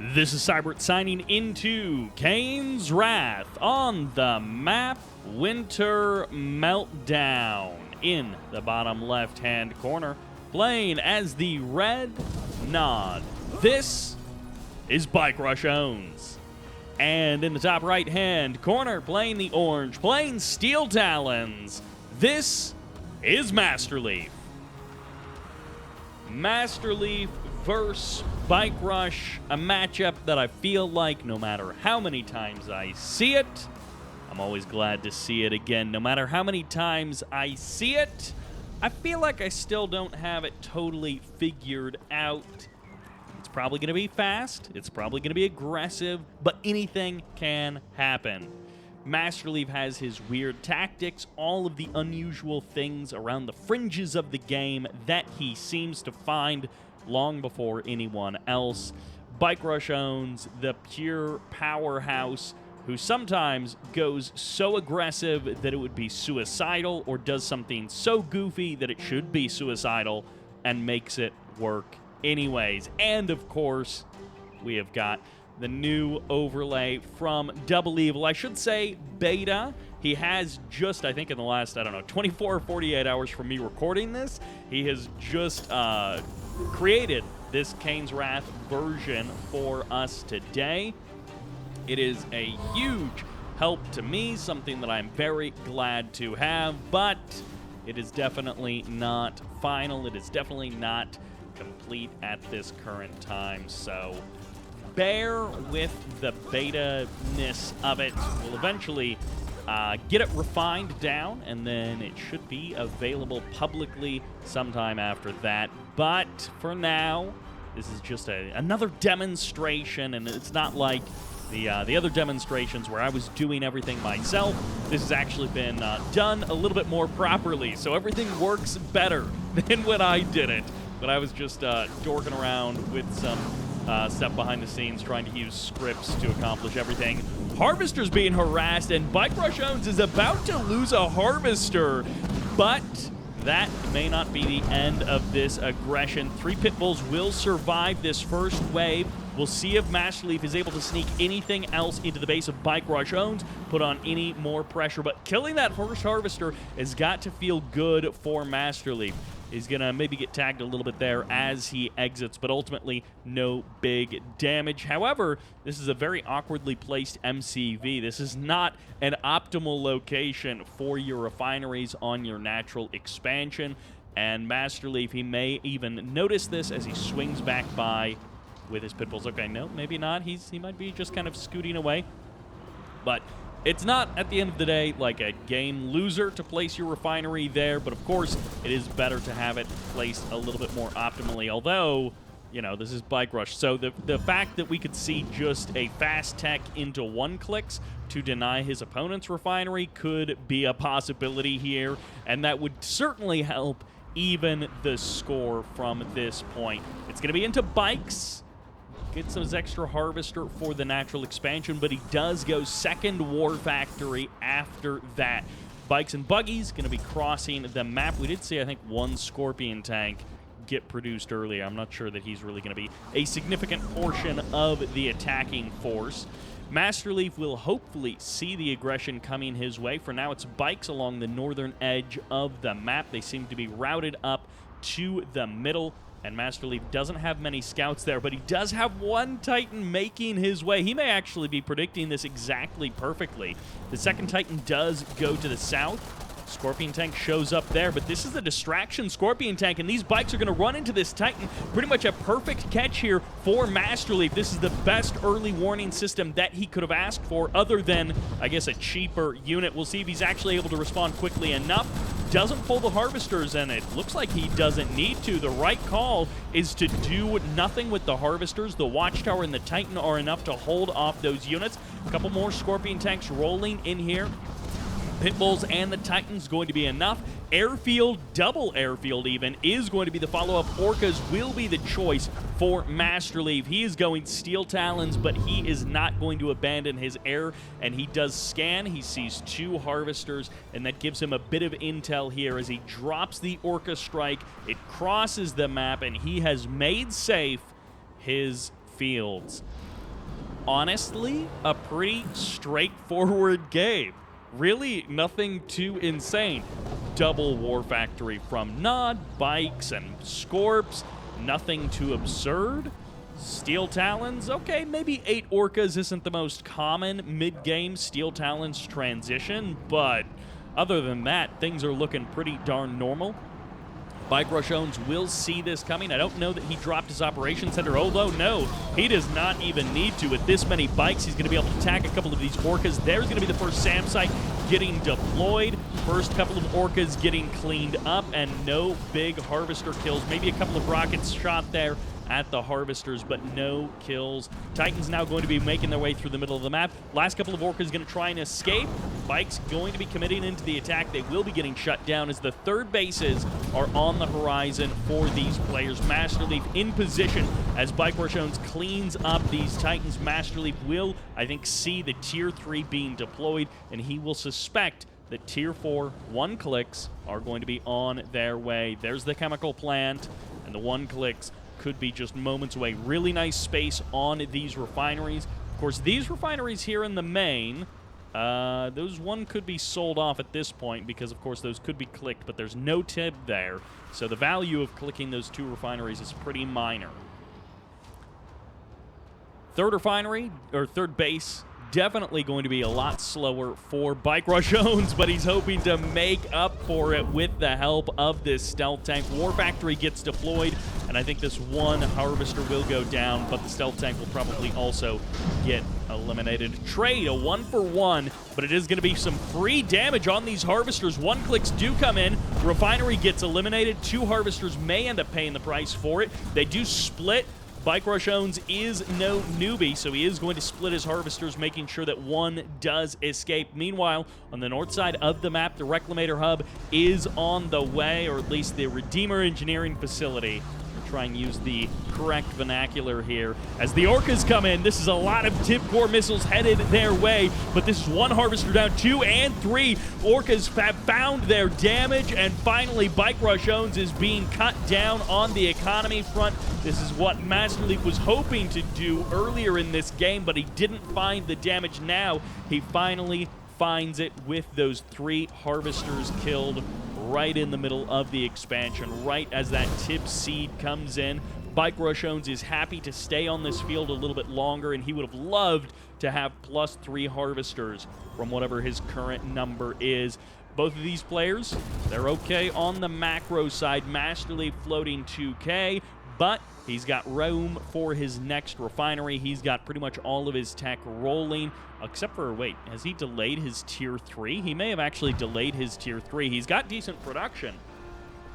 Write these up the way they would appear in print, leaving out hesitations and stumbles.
This is Sybert signing into Kane's Wrath on the map Winter Meltdown in the bottom left-hand corner, playing as the Red Nod. This is BikeRushOwnz. And in the top right-hand corner, playing the orange, playing Steel Talons, this is Masterleaf. Masterleaf versus Bike Rush, a matchup that I feel like no matter how many times I see it, I'm always glad to see it again. No matter how many times I see it, I feel like I still don't have it totally figured out. It's probably going to be fast, it's probably going to be aggressive, but anything can happen. Masterleaf has his weird tactics, all of the unusual things around the fringes of the game that he seems to find long before anyone else. BikeRushOwnz, the pure powerhouse who sometimes goes so aggressive that it would be suicidal, or does something so goofy that it should be suicidal and makes it work anyways. And of course, we have got the new overlay from Double Evil. I should say beta. He has just, I think in the last, 24 or 48 hours from me recording this, he has just created this Kane's Wrath version for us today. It is a huge help to me, something that I'm very glad to have, but it is definitely not final. It is definitely not complete at this current time, so bear with the beta-ness of it. We'll eventually get it refined down, and then it should be available publicly sometime after that. But for now, this is just another demonstration, and it's not like the other demonstrations where I was doing everything myself. This has actually been done a little bit more properly, so everything works better than when I did it. But I was just dorking around with some stuff behind the scenes, trying to use scripts to accomplish everything. Harvester's being harassed, and BikeRushOwnz is about to lose a Harvester, but that may not be the end of this aggression. 3 Pitbulls will survive this first wave. We'll see if Masterleaf is able to sneak anything else into the base of BikeRushOwnz, put on any more pressure, but killing that first Harvester has got to feel good for Masterleaf. He's going to maybe get tagged a little bit there as he exits, but ultimately no big damage. However, this is a very awkwardly placed MCV. This is not an optimal location for your refineries on your natural expansion. And Masterleaf, he may even notice this as he swings back by with his Pitbulls. Okay, no, maybe not. He might be just kind of scooting away. But it's not, at the end of the day, like a game loser to place your refinery there, but of course, it is better to have it placed a little bit more optimally, although, you know, this is Bike Rush. So the fact that we could see just a fast tech into 1-clicks to deny his opponent's refinery could be a possibility here, and that would certainly help even the score from this point. It's going to be into bikes. Gets his extra Harvester for the natural expansion, but he does go second War Factory after that. Bikes and buggies going to be crossing the map. We did see, I think, 1 Scorpion tank get produced earlier. I'm not sure that he's really going to be a significant portion of the attacking force. Masterleaf will hopefully see the aggression coming his way. For now, it's bikes along the northern edge of the map. They seem to be routed up to the middle, and Masterleaf doesn't have many scouts there, but he does have 1 Titan making his way. He may actually be predicting this exactly perfectly. The second Titan does go to the south. Scorpion tank shows up there, but this is a distraction Scorpion tank, and these bikes are going to run into this Titan. Pretty much a perfect catch here for Masterleaf. This is the best early warning system that he could have asked for, other than, I guess, a cheaper unit. We'll see if he's actually able to respond quickly enough. Doesn't pull the Harvesters, and it looks like he doesn't need to. The right call is to do nothing with the Harvesters. The Watchtower and the Titan are enough to hold off those units. A couple more Scorpion tanks rolling in here. Pitbulls and the Titans going to be enough. Airfield, double airfield even, is going to be the follow-up. Orcas will be the choice for Masterleaf. He is going Steel Talons, but he is not going to abandon his air, and he does scan. He sees 2 Harvesters, and that gives him a bit of intel here as he drops the Orca strike. It crosses the map, and he has made safe his fields. honestly a pretty straightforward game. Really nothing too insane. Double War Factory from Nod, bikes, and Scorps. Nothing too absurd. Steel Talons, okay, maybe 8 Orcas isn't the most common mid-game Steel Talons transition, but other than that, things are looking pretty darn normal. BikeRushOwnz will see this coming. I don't know that he dropped his Operations Center, although no, he does not even need to. With this many bikes, he's going to be able to attack a couple of these Orcas. There's going to be the first SAM site getting deployed. First couple of Orcas getting cleaned up, and no big Harvester kills. Maybe a couple of rockets shot there at the Harvesters, but no kills. Titans now going to be making their way through the middle of the map. Last couple of Orcas going to try and escape. Bikes going to be committing into the attack. They will be getting shut down as the third bases are on the horizon for these players. Masterleaf in position as BikeRushOwnz cleans up these Titans. Masterleaf will, I think, see the Tier 3 being deployed, and he will suspect that Tier 4 1-clicks are going to be on their way. There's the chemical plant, and the 1-clicks could be just moments away. Really nice space on these refineries. Of course, these refineries here in the main, those one could be sold off at this point because, of course, those could be clicked, but there's no tib there. So the value of clicking those 2 refineries is pretty minor. Third refinery, or third base, definitely going to be a lot slower for BikeRushOwnz, but he's hoping to make up for it with the help of this stealth tank. War Factory gets deployed, and I think this one Harvester will go down, but the stealth tank will probably also get eliminated. Trade, a 1-for-1, but it is going to be some free damage on these Harvesters. 1-clicks do come in. Refinery gets eliminated. 2 Harvesters may end up paying the price for it. They do split. BikeRushOwnz is no newbie, so he is going to split his Harvesters, making sure that one does escape. Meanwhile, on the north side of the map, the Reclamator Hub is on the way, or at least the Redeemer Engineering Facility. We'll try and use the correct vernacular here. As the Orcas come in, this is a lot of tip core missiles headed their way, but this is 1 Harvester down, 2 and 3 Orcas have found their damage, and finally BikeRushOwnz is being cut down on the economy front. This is what Masterleaf was hoping to do earlier in this game, but he didn't find the damage. Now he finally finds it with those 3 Harvesters killed right in the middle of the expansion, right as that tip seed comes in. BikeRushOwnz is happy to stay on this field a little bit longer, and he would have loved to have +3 Harvesters from whatever his current number is. Both of these players, they're okay on the macro side. Masterleaf floating 2K, but he's got room for his next refinery. He's got pretty much all of his tech rolling, except for, wait, has he delayed his Tier 3? He may have actually delayed his Tier 3. He's got decent production,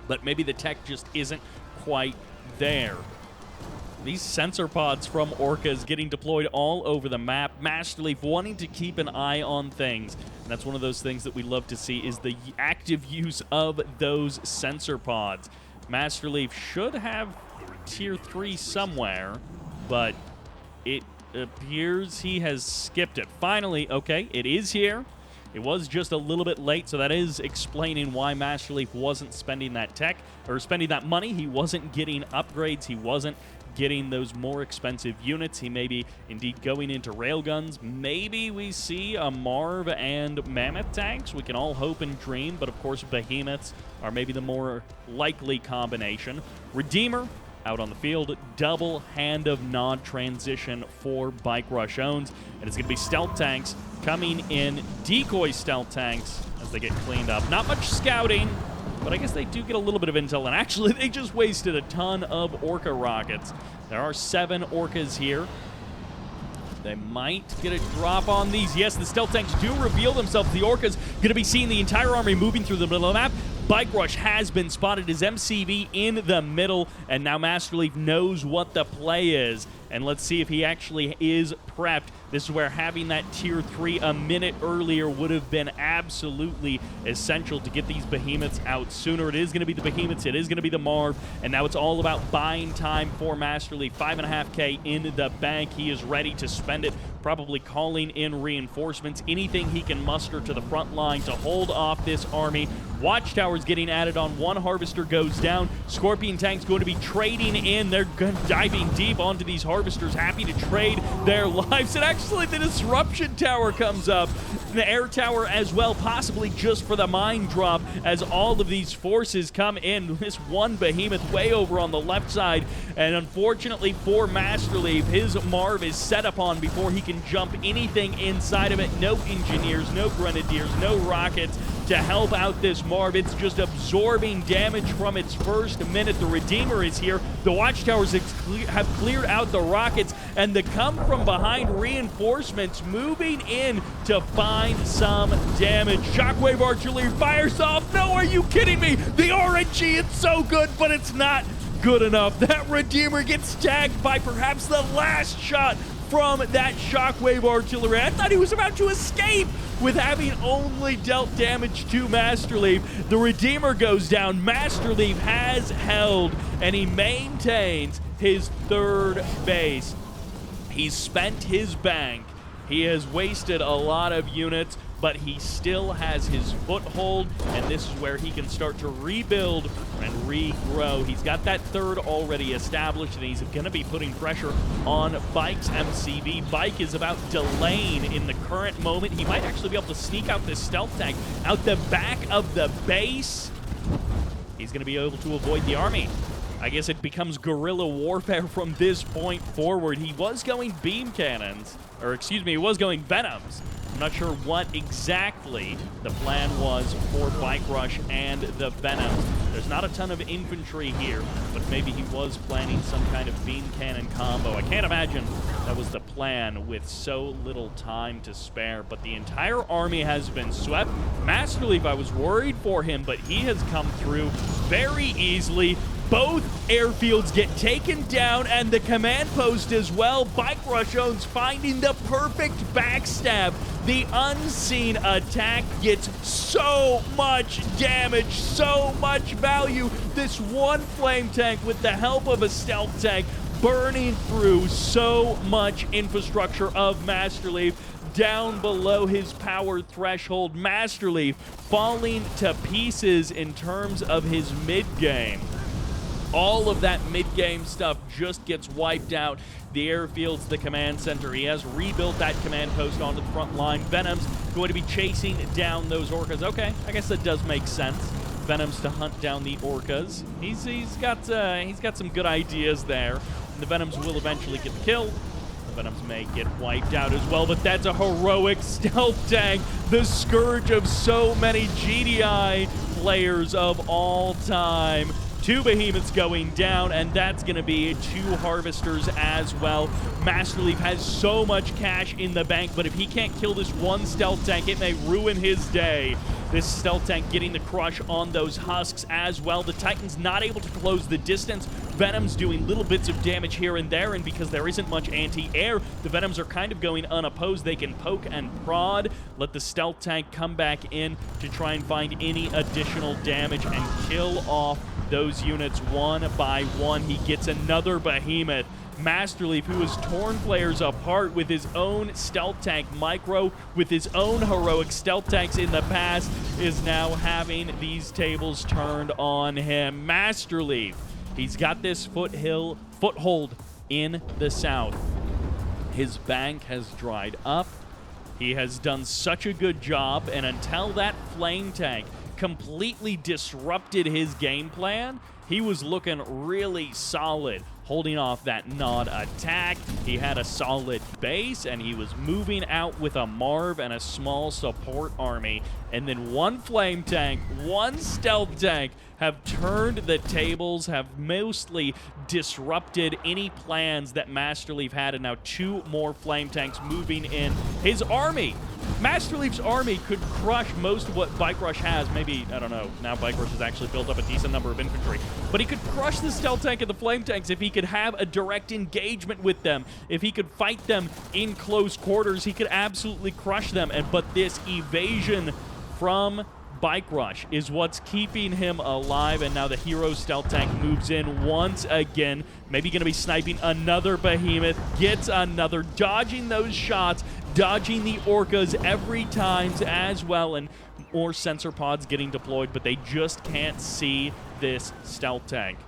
but maybe the tech just isn't quite there. These sensor pods from Orcas getting deployed all over the map. Masterleaf wanting to keep an eye on things. And that's one of those things that we love to see, is the active use of those sensor pods. Masterleaf should have Tier 3 somewhere, but it appears he has skipped it. Finally, okay, it is here. It was just a little bit late, so that is explaining why Masterleaf wasn't spending that tech, or spending that money. He wasn't getting upgrades. He wasn't getting those more expensive units. He may be indeed going into railguns. Maybe we see a Marv and Mammoth tanks. We can all hope and dream, but of course Behemoths are maybe the more likely combination. Redeemer out on the field, double Hand of Nod transition for BikeRushOwnz, and it's going to be stealth tanks coming in, decoy stealth tanks as they get cleaned up. Not much scouting, but I guess they do get a little bit of intel, and actually they just wasted a ton of Orca rockets. There are 7 Orcas here. They might get a drop on these. Yes, the stealth tanks do reveal themselves. The Orcas going to be seeing the entire army moving through the middle of the map. BikeRush has been spotted as MCV in the middle, and now Masterleaf knows what the play is. And let's see if he actually is prepped. This is where having that Tier 3 a minute earlier would have been absolutely essential to get these Behemoths out sooner. It is going to be the Behemoths, it is going to be the Marv, and now it's all about buying time for Masterleaf. 5.5K in the bank. He is ready to spend it, probably calling in reinforcements, anything he can muster to the front line to hold off this army. Watchtower's getting added on. One Harvester goes down. Scorpion Tank's going to be trading in. They're diving deep onto these Harvesters, happy to trade their lives. And actually, the Disruption Tower comes up. The Air Tower as well, possibly just for the mine drop, as all of these forces come in. This one Behemoth way over on the left side. And unfortunately for Masterleaf, his Marv is set upon before he can jump anything inside of it. No engineers, no grenadiers, no rockets to help out this Marv. It's just absorbing damage from its first minute. The Redeemer is here. The Watchtowers have cleared out the rockets, and the come-from-behind reinforcements moving in to find some damage. Shockwave Artillery fires off. No, are you kidding me? The RNG, it's so good, but it's not good enough. That Redeemer gets tagged by perhaps the last shot from that Shockwave Artillery. I thought he was about to escape with having only dealt damage to Masterleaf. The Redeemer goes down. Masterleaf has held, and he maintains his third base. He's spent his bank. He has wasted a lot of units, but he still has his foothold, and this is where he can start to rebuild and regrow. He's got that third already established, and he's going to be putting pressure on Bike's MCV. Bike is about delaying in the current moment. He might actually be able to sneak out this stealth tank out the back of the base. He's going to be able to avoid the army. I guess it becomes guerrilla warfare from this point forward. He was going beam cannons, or excuse me, he was going venoms. I'm not sure what exactly the plan was for Bike Rush and the Venoms. There's not a ton of infantry here, but maybe he was planning some kind of beam cannon combo. I can't imagine that was the plan with so little time to spare, but the entire army has been swept. Masterleaf, I was worried for him, but he has come through very easily. Both airfields get taken down, and the command post as well. BikeRushOwnz finding the perfect backstab. The unseen attack gets so much damage, so much value. This one flame tank with the help of a stealth tank burning through so much infrastructure of Masterleaf. Down below his power threshold, Masterleaf falling to pieces in terms of his mid-game. All of that mid-game stuff just gets wiped out. The airfield's the command center. He has rebuilt that command post onto the front line. Venom's going to be chasing down those orcas. Okay, I guess that does make sense. Venom's to hunt down the orcas. He's got some good ideas there. And the Venoms will eventually get the kill. The Venoms may get wiped out as well, but that's a heroic stealth tank. The scourge of so many GDI players of all time. 2 Behemoths going down, and that's going to be 2 Harvesters as well. Masterleaf has so much cash in the bank, but if he can't kill this one stealth tank, it may ruin his day. This stealth tank getting the crush on those husks as well. The Titan's not able to close the distance. Venom's doing little bits of damage here and there, and because there isn't much anti-air, the Venoms are kind of going unopposed. They can poke and prod, let the stealth tank come back in to try and find any additional damage and kill off those units one by one. He gets another Behemoth. Masterleaf, who has torn players apart with his own stealth tank micro, with his own heroic stealth tanks in the past, is now having these tables turned on him. Masterleaf, he's got this foothold in the south. His bank has dried up. He has done such a good job, and until that flame tank completely disrupted his game plan, he was looking really solid, holding off that Nod attack. He had a solid base, and he was moving out with a Marv and a small support army. And then one flame tank, one stealth tank have turned the tables, have mostly disrupted any plans that Masterleaf had, and now 2 more flame tanks moving in. His army, Masterleaf's army, could crush most of what Bike Rush has. Maybe, I don't know, now Bike Rush has actually built up a decent number of infantry. But he could crush the stealth tank and the flame tanks if he could have a direct engagement with them. If he could fight them in close quarters, he could absolutely crush them. But this evasion from Bike Rush is what's keeping him alive, and now the hero stealth tank moves in once again. Maybe going to be sniping another Behemoth, gets another, dodging those shots, dodging the orcas every time as well, and or sensor pods getting deployed, but they just can't see this stealth tank.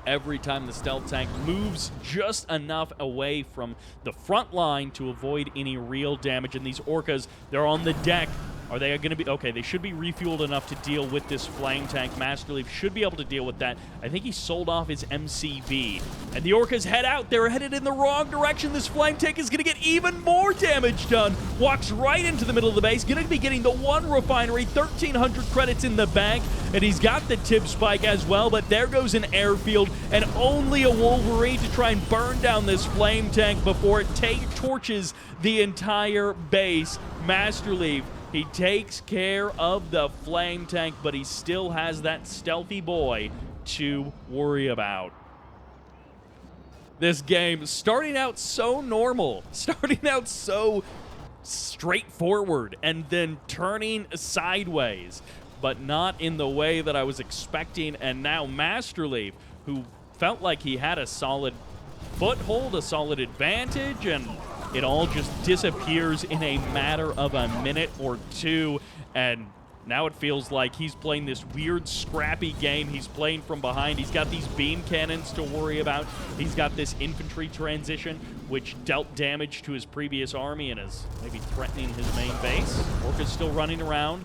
Every time the stealth tank moves just enough away from the front line to avoid any real damage. And these orcas, they're on the deck. Are they going to be... Okay, they should be refueled enough to deal with this flame tank. Masterleaf should be able to deal with that. I think he sold off his MCV. And the orcas head out. They're headed in the wrong direction. This flame tank is going to get even more damage done. Walks right into the middle of the base. Going to be getting the one refinery. 1,300 credits in the bank. And he's got the tip spike as well. But there goes an airfield. And only a Wolverine to try and burn down this flame tank before it torches the entire base. Masterleaf, he takes care of the flame tank, but he still has that stealthy boy to worry about. This game starting out so normal, starting out so straightforward, and then turning sideways, but not in the way that I was expecting. And now Masterleaf, who felt like he had a solid foothold, a solid advantage, and it all just disappears in a matter of a minute or two. And now it feels like he's playing this weird, scrappy game. He's playing from behind. He's got these beam cannons to worry about. He's got this infantry transition, which dealt damage to his previous army and is maybe threatening his main base. Orca's still running around.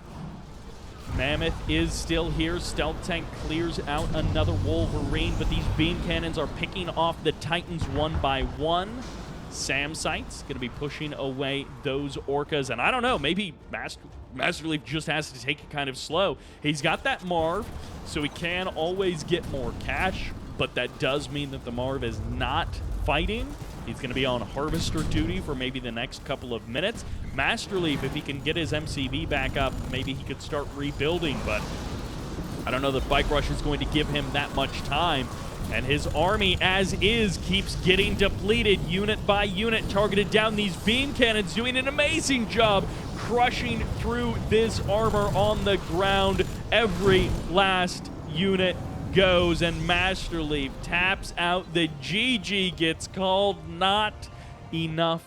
Mammoth is still here. Stealth tank clears out another Wolverine, but these beam cannons are picking off the Titans one by one. Sam Sight's going to be pushing away those orcas, and I don't know, maybe Masterleaf just has to take it kind of slow. He's got that Marv, so he can always get more cash, but that does mean that the Marv is not fighting. He's going to be on harvester duty for maybe the next couple of minutes. Masterleaf, if he can get his MCV back up, maybe he could start rebuilding, but I don't know that Bike Rush is going to give him that much time. And his army, as is, keeps getting depleted unit by unit, targeted down. These beam cannons doing an amazing job crushing through this armor on the ground. Every last unit goes, and Masterleaf taps out. The GG gets called. Not enough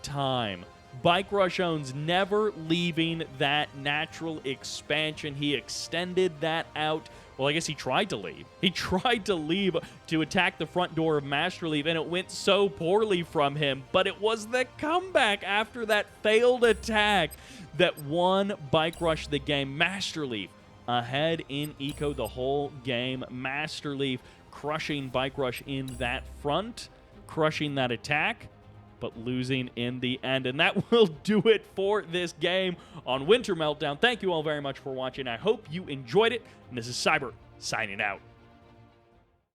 time. BikeRushOwnz never leaving that natural expansion. He extended that out. Well, I guess he tried to leave. He tried to leave to attack the front door of Masterleaf, and it went so poorly from him. But it was the comeback after that failed attack that won Bike Rush the game. Masterleaf ahead in eco the whole game. Masterleaf crushing Bike Rush in that front, crushing that attack, but losing in the end. And that will do it for this game on Winter Meltdown. Thank you all very much for watching. I hope you enjoyed it. And this is Sybert signing out.